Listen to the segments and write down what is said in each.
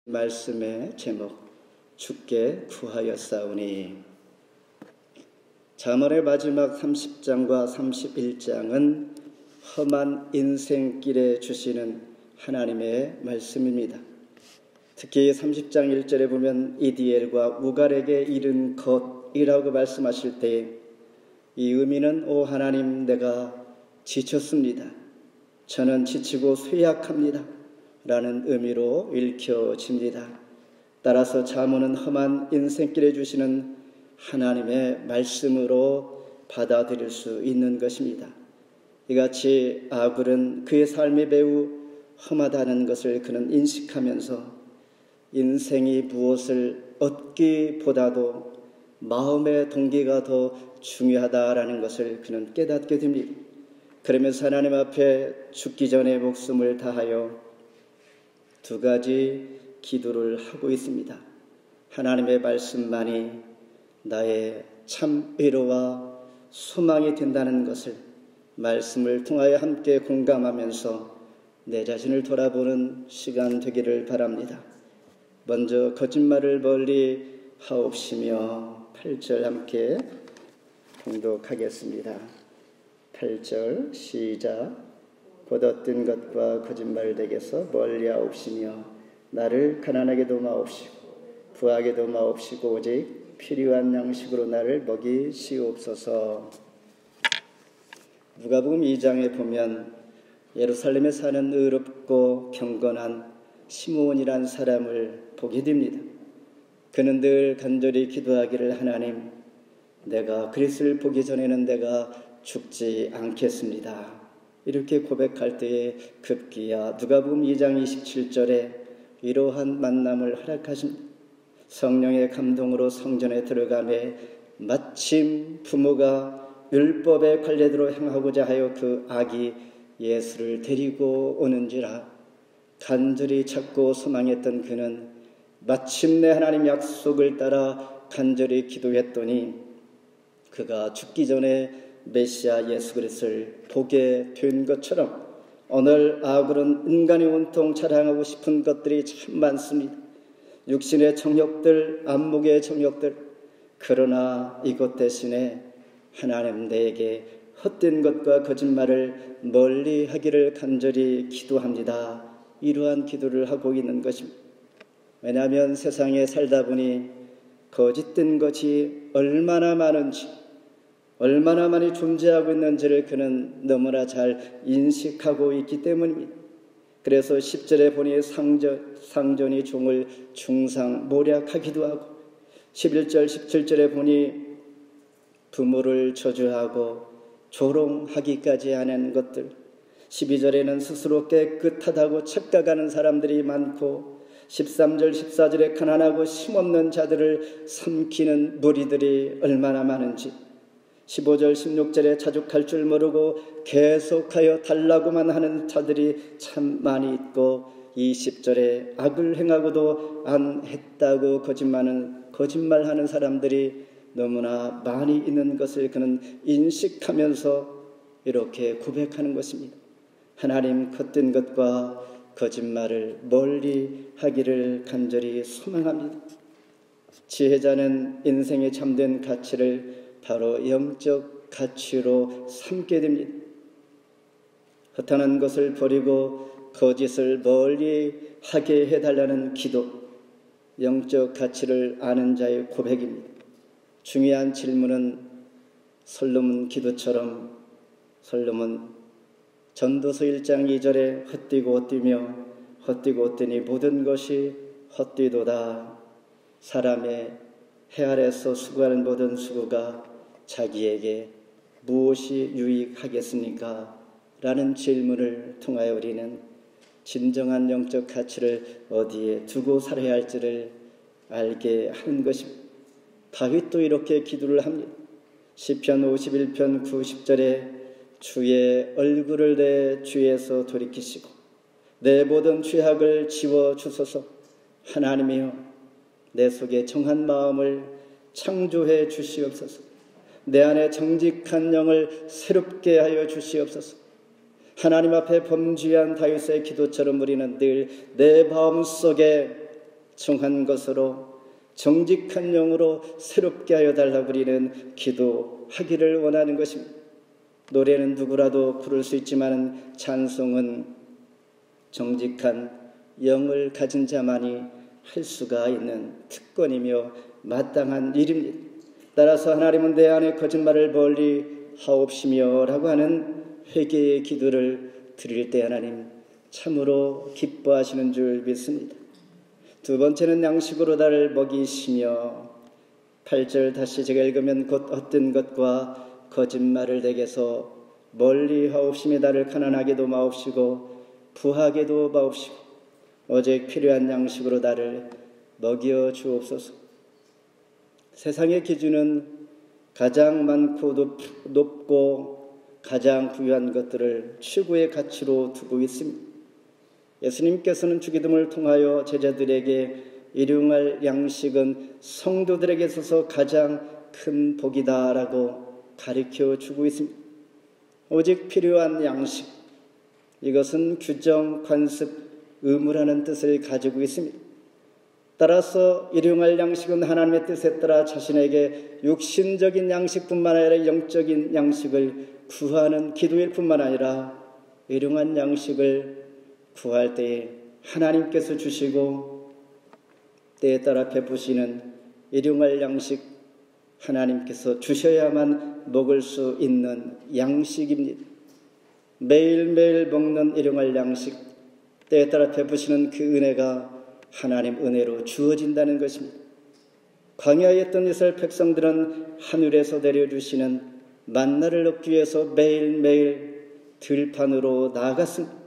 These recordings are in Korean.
말씀의 제목, 주께 구하였사오니. 잠언의 마지막 30장과 31장은 험한 인생길에 주시는 하나님의 말씀입니다. 특히 30장 1절에 보면 이디엘과 우갈에게 이른 것이라고 말씀하실 때 이 의미는 오 하나님, 내가 지쳤습니다. 저는 지치고 쇠약합니다 라는 의미로 읽혀집니다. 따라서 잠언은 험한 인생길에 주시는 하나님의 말씀으로 받아들일 수 있는 것입니다. 이같이 아굴은 그의 삶이 매우 험하다는 것을 그는 인식하면서 인생이 무엇을 얻기보다도 마음의 동기가 더 중요하다라는 것을 그는 깨닫게 됩니다. 그러면서 하나님 앞에 죽기 전에 목숨을 다하여 두 가지 기도를 하고 있습니다. 하나님의 말씀만이 나의 참 위로와 소망이 된다는 것을 말씀을 통하여 함께 공감하면서 내 자신을 돌아보는 시간 되기를 바랍니다. 먼저 거짓말을 멀리 하옵시며 8절 함께 봉독하겠습니다. 8절 시작. 곧 얻은 것과 거짓말되게서 멀리하옵시며 나를 가난하게도 마옵시고 부하게도 마옵시고 오직 필요한 양식으로 나를 먹이시옵소서. 누가복음 2장에 보면 예루살렘에 사는 의롭고 경건한 시므온이란 사람을 보게 됩니다. 그는 늘 간절히 기도하기를 하나님, 내가 그리스도를 보기 전에는 내가 죽지 않겠습니다. 이렇게 고백할 때에 급기야 누가복음 2장 27절에 이러한 만남을 허락하십니다. 성령의 감동으로 성전에 들어가매 마침 부모가 율법의 관례대로 행하고자 하여 그 아기 예수를 데리고 오는지라 간절히 찾고 소망했던 그는 마침내 하나님 약속을 따라 간절히 기도했더니 그가 죽기 전에 메시아 예수 그리스도를 보게 된 것처럼 오늘 아굴은 인간이 온통 자랑하고 싶은 것들이 참 많습니다. 육신의 정욕들, 안목의 정욕들. 그러나 이것 대신에 하나님 내게 헛된 것과 거짓말을 멀리 하기를 간절히 기도합니다. 이러한 기도를 하고 있는 것입니다. 왜냐하면 세상에 살다 보니 거짓된 것이 얼마나 많은지, 얼마나 많이 존재하고 있는지를 그는 너무나 잘 인식하고 있기 때문입니다. 그래서 10절에 보니 상전이 종을 중상모략하기도 하고 11절 17절에 보니 부모를 저주하고 조롱하기까지 하는 것들, 12절에는 스스로 깨끗하다고 착각하는 사람들이 많고 13절 14절에 가난하고 힘없는 자들을 삼키는 무리들이 얼마나 많은지, 15절 16절에 자족할 줄 모르고 계속하여 달라고만 하는 자들이 참 많이 있고 20절에 악을 행하고도 안 했다고 거짓말하는 사람들이 너무나 많이 있는 것을 그는 인식하면서 이렇게 고백하는 것입니다. 하나님, 헛된 것과 거짓말을 멀리 하기를 간절히 소망합니다. 지혜자는 인생의 참된 가치를 바로 영적 가치로 삼게 됩니다. 허탄한 것을 버리고 거짓을 멀리 하게 해달라는 기도, 영적 가치를 아는 자의 고백입니다. 중요한 질문은 솔로몬 기도처럼 솔로몬 전도서 1장 2절에 헛되고 뛰며 헛되고 뛰니 모든 것이 헛되도다. 사람의 해 아래서 수고하는 모든 수고가 자기에게 무엇이 유익하겠습니까? 라는 질문을 통하여 우리는 진정한 영적 가치를 어디에 두고 살아야 할지를 알게 하는 것입니다. 다윗도 이렇게 기도를 합니다. 시편 51편 90절에 주의 얼굴을 내 주에서 돌이키시고 내 모든 죄악을 지워주소서. 하나님이여, 내 속에 정한 마음을 창조해 주시옵소서. 내 안에 정직한 영을 새롭게 하여 주시옵소서. 하나님 앞에 범죄한 다윗의 기도처럼 우리는 늘 내 마음속에 정한 것으로 정직한 영으로 새롭게 하여 달라고 우리는 기도하기를 원하는 것입니다. 노래는 누구라도 부를 수 있지만 찬송은 정직한 영을 가진 자만이 할 수가 있는 특권이며 마땅한 일입니다. 따라서 하나님은 내 안에 거짓말을 멀리 하옵시며 라고 하는 회개의 기도를 드릴 때 하나님 참으로 기뻐하시는 줄 믿습니다. 두 번째는 양식으로 나를 먹이시며 8절 다시 제가 읽으면 곧 헛된 것과 거짓말을 내게서 멀리 하옵시며 나를 가난하게도 마옵시고 부하게도 마옵시고 오직 필요한 양식으로 나를 먹여 주옵소서. 세상의 기준은 가장 많고 높고 가장 부유한 것들을 최고의 가치로 두고 있습니다. 예수님께서는 주기도문을 통하여 제자들에게 일용할 양식은 성도들에게 있어서 가장 큰 복이다라고 가르쳐 주고 있습니다. 오직 필요한 양식, 이것은 규정, 관습, 의무라는 뜻을 가지고 있습니다. 따라서 일용할 양식은 하나님의 뜻에 따라 자신에게 육신적인 양식뿐만 아니라 영적인 양식을 구하는 기도일 뿐만 아니라 일용할 양식을 구할 때에 하나님께서 주시고 때에 따라 베푸시는 일용할 양식, 하나님께서 주셔야만 먹을 수 있는 양식입니다. 매일매일 먹는 일용할 양식, 때에 따라 베푸시는 그 은혜가 하나님 은혜로 주어진다는 것입니다. 광야에 있던 이스라엘 백성들은 하늘에서 내려주시는 만나를 얻기 위해서 매일매일 들판으로 나아갔습니다.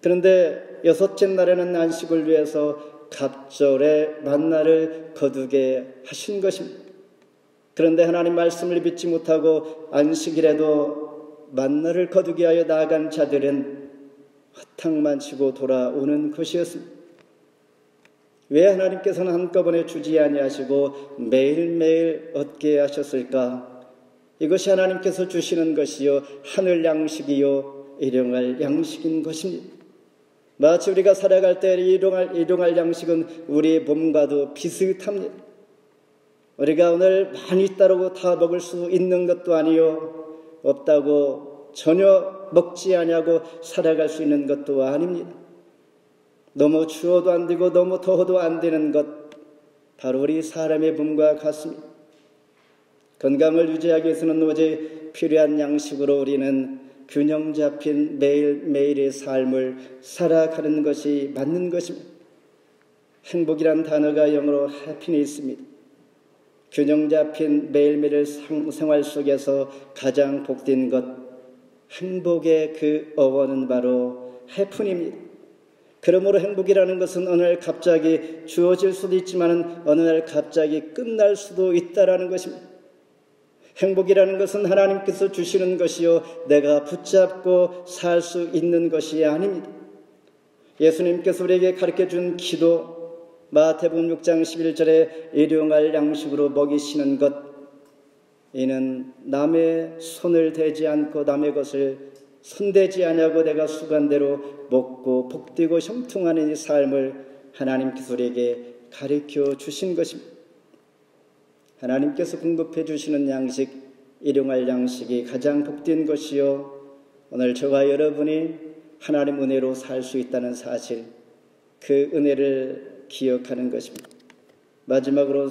그런데 여섯째 날에는 안식을 위해서 갑절에 만나를 거두게 하신 것입니다. 그런데 하나님 말씀을 믿지 못하고 안식일에도 만나를 거두게 하여 나아간 자들은 허탕만 치고 돌아오는 것이었습니다. 왜 하나님께서는 한꺼번에 주지 아니하시고 매일매일 얻게 하셨을까? 이것이 하나님께서 주시는 것이요 하늘 양식이요 일용할 양식인 것입니다. 마치 우리가 살아갈 때 일용할 양식은 우리 몸과도 비슷합니다. 우리가 오늘 많이 있다고 다 먹을 수 있는 것도 아니요 없다고 전혀 먹지 아니하고 살아갈 수 있는 것도 아닙니다. 너무 추워도 안 되고 너무 더워도 안 되는 것, 바로 우리 사람의 몸과 같습니다. 건강을 유지하기 위해서는 오직 필요한 양식으로 우리는 균형 잡힌 매일매일의 삶을 살아가는 것이 맞는 것입니다. 행복이란 단어가 영어로 happy는 있습니다. 균형 잡힌 매일매일의 생활 속에서 가장 복된 것, 행복의 그 어원은 바로 해프닝입니다. 그러므로 행복이라는 것은 어느 날 갑자기 주어질 수도 있지만 어느 날 갑자기 끝날 수도 있다라는 것입니다. 행복이라는 것은 하나님께서 주시는 것이요 내가 붙잡고 살 수 있는 것이 아닙니다. 예수님께서 우리에게 가르쳐준 기도, 마태복음 6장 11절에 일용할 양식으로 먹이시는 것, 이는 남의 손을 대지 않고 남의 것을 손대지 아니하고 내가 수간대로 먹고 복되고 형통하는 이 삶을 하나님께서 우리에게 가르쳐 주신 것입니다. 하나님께서 공급해 주시는 양식, 일용할 양식이 가장 복된 것이요 오늘 저와 여러분이 하나님 은혜로 살 수 있다는 사실, 그 은혜를 기억하는 것입니다. 마지막으로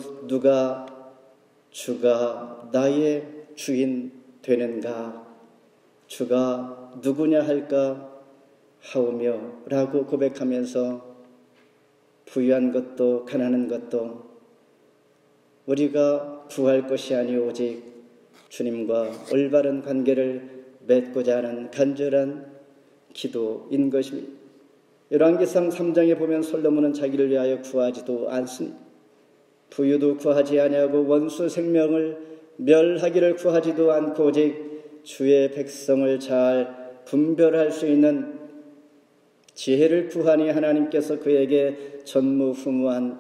주가 나의 주인 되는가, 주가 누구냐 할까 하오며 라고 고백하면서 부유한 것도 가난한 것도 우리가 구할 것이 아니오 오직 주님과 올바른 관계를 맺고자 하는 간절한 기도인 것입니다. 열왕기상 3장에 보면 솔로몬은 자기를 위하여 구하지도 않습니다. 부유도 구하지 아니하고 원수 생명을 멸하기를 구하지도 않고 오직 주의 백성을 잘 분별할 수 있는 지혜를 구하니 하나님께서 그에게 전무후무한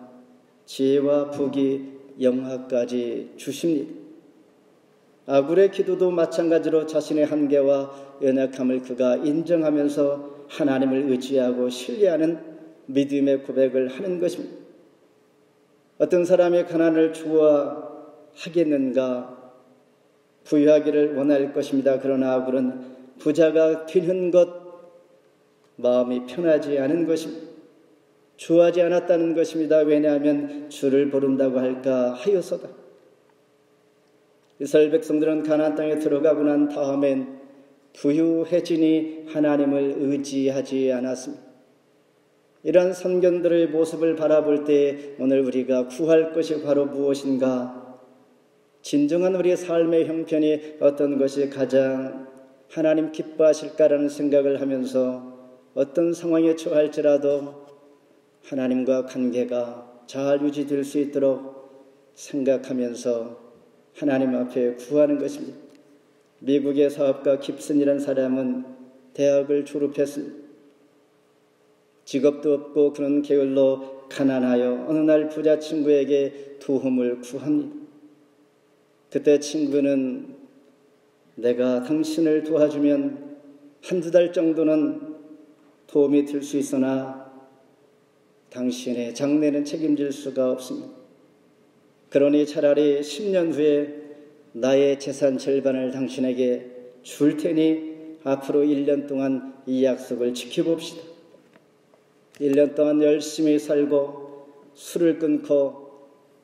지혜와 부귀 영화까지 주십니다. 아굴의 기도도 마찬가지로 자신의 한계와 연약함을 그가 인정하면서 하나님을 의지하고 신뢰하는 믿음의 고백을 하는 것입니다. 어떤 사람의 가난을 좋아하겠는가? 부유하기를 원할 것입니다. 그러나 그런 부자가 되는 것 마음이 편하지 않은 것입니다. 좋아하지 않았다는 것입니다. 왜냐하면 주를 부른다고 할까 하여서다. 이스라엘 백성들은 가나안 땅에 들어가고 난 다음엔 부유해지니 하나님을 의지하지 않았습니다. 이러한 선견들의 모습을 바라볼 때 오늘 우리가 구할 것이 바로 무엇인가? 진정한 우리의 삶의 형편이 어떤 것이 가장 하나님 기뻐하실까라는 생각을 하면서 어떤 상황에 처할지라도 하나님과 관계가 잘 유지될 수 있도록 생각하면서 하나님 앞에 구하는 것입니다. 미국의 사업가 깁슨이라는 사람은 대학을 졸업했습니다. 직업도 없고 그런 게을러 가난하여 어느 날 부자 친구에게 도움을 구합니다. 그때 친구는 내가 당신을 도와주면 한두 달 정도는 도움이 될 수 있으나 당신의 장래는 책임질 수가 없습니다. 그러니 차라리 10년 후에 나의 재산 절반을 당신에게 줄 테니 앞으로 1년 동안 이 약속을 지켜봅시다. 1년 동안 열심히 살고 술을 끊고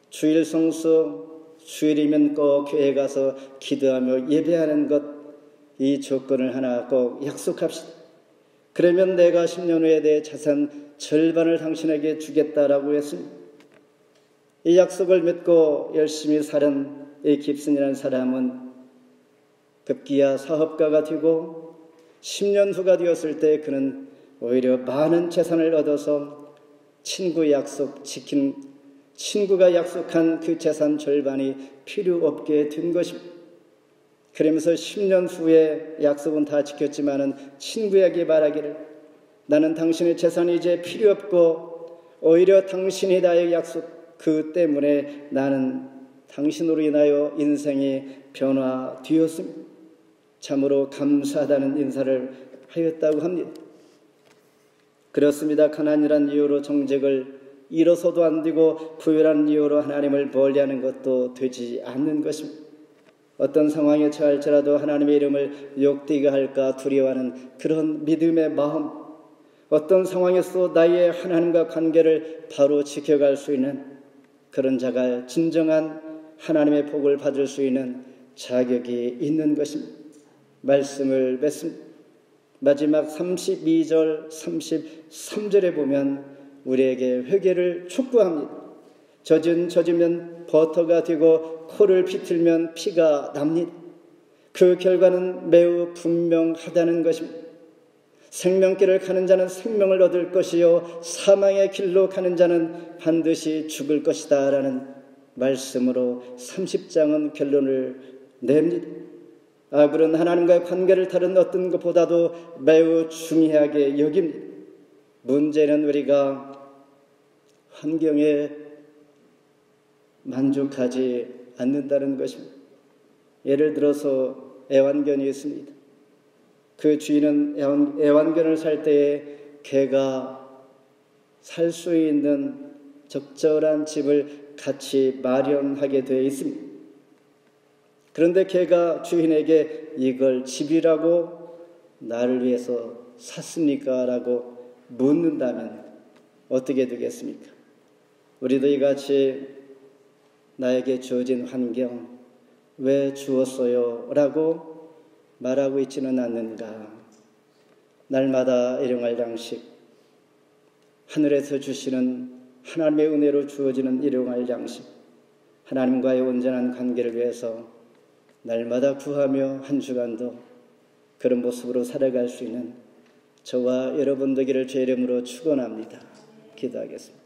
주일 성수, 주일이면 꼭 교회 가서 기도하며 예배하는 것, 이 조건을 하나 꼭 약속합시다. 그러면 내가 10년 후에 내 재산 절반을 당신에게 주겠다라고 했습니다. 이 약속을 믿고 열심히 살은 이 깁슨이라는 사람은 급기야 사업가가 되고 10년 후가 되었을 때 그는 오히려 많은 재산을 얻어서 친구가 약속한 그 재산 절반이 필요 없게 된 것입니다. 그러면서 10년 후에 약속은 다 지켰지만은 친구에게 말하기를 나는 당신의 재산이 이제 필요 없고 오히려 당신이 나의 약속 그 때문에 나는 당신으로 인하여 인생이 변화되었습니다. 참으로 감사하다는 인사를 하였다고 합니다. 그렇습니다. 가난이란 이유로 정직을 잃어서도 안 되고 부유란 이유로 하나님을 멀리하는 것도 되지 않는 것입니다. 어떤 상황에 처할지라도 하나님의 이름을 욕되게 할까 두려워하는 그런 믿음의 마음, 어떤 상황에서 나의 하나님과 관계를 바로 지켜갈 수 있는 그런 자가 진정한 하나님의 복을 받을 수 있는 자격이 있는 것입니다. 말씀을 맺습니다. 마지막 32절, 33절에 보면 우리에게 회개를 촉구합니다. 젖으면 버터가 되고 코를 비틀면 피가 납니다. 그 결과는 매우 분명하다는 것입니다. 생명길을 가는 자는 생명을 얻을 것이요 사망의 길로 가는 자는 반드시 죽을 것이다 라는 말씀으로 30장은 결론을 냅니다. 악은 하나님과의 관계를 다른 어떤 것보다도 매우 중요하게 여깁니다. 문제는 우리가 환경에 만족하지 않는다는 것입니다. 예를 들어서 애완견이 있습니다. 그 주인은 애완견을 살 때에 개가 살 수 있는 적절한 집을 같이 마련하게 되어 있습니다. 그런데 개가 주인에게 이걸 집이라고 나를 위해서 샀습니까? 라고 묻는다면 어떻게 되겠습니까? 우리도 이같이 나에게 주어진 환경 왜 주었어요? 라고 말하고 있지는 않는가? 날마다 일용할 양식, 하늘에서 주시는 하나님의 은혜로 주어지는 일용할 양식, 하나님과의 온전한 관계를 위해서 날마다 구하며 한 주간도 그런 모습으로 살아갈 수 있는 저와 여러분 되기를 주의 이름으로 축원합니다. 기도하겠습니다.